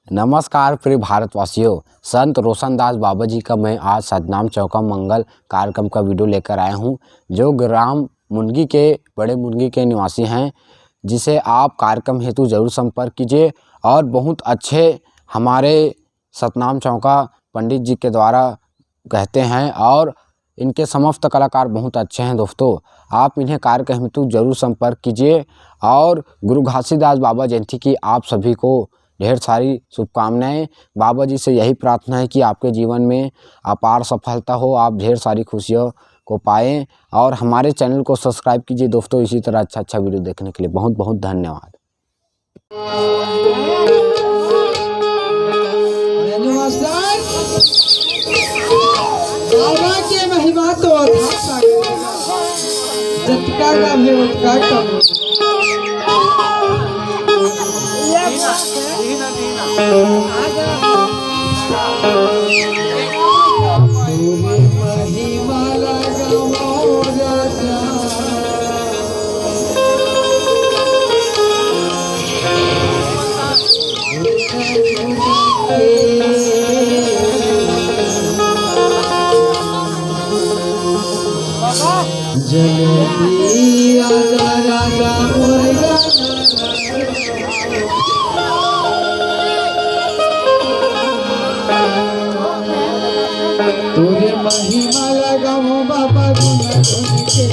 नमस्कार प्रिय भारतवासियों, संत रोशनदास बाबा जी का मैं आज सतनाम चौका मंगल कार्यक्रम का वीडियो लेकर आया हूं, जो ग्राम मुनगी के बड़े मुनगी के निवासी हैं, जिसे आप कार्यक्रम हेतु जरूर संपर्क कीजिए। और बहुत अच्छे हमारे सतनाम चौका पंडित जी के द्वारा कहते हैं और इनके समस्त कलाकार बहुत अच्छे हैं। दोस्तों, आप इन्हें कार्यक्रम हेतु जरूर संपर्क कीजिए। और गुरु घासीदास बाबा जयंती की आप सभी को ढेर सारी शुभकामनाएं। बाबा जी से यही प्रार्थना है कि आपके जीवन में अपार सफलता हो, आप ढेर सारी खुशियों को पाएं। और हमारे चैनल को सब्सक्राइब कीजिए दोस्तों, इसी तरह अच्छा वीडियो देखने के लिए बहुत बहुत धन्यवाद। बाबा के महिमा तो जटका का भी उठका का जगती राजा राजा मुर्गा तोरे महिमा लगाओ बाबा गुना के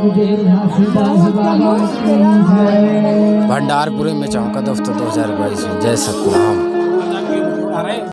जय घासीदास बाबा की जय। भंडारपुरे में चौका दफ्तर 2022 में। जय सतनाम।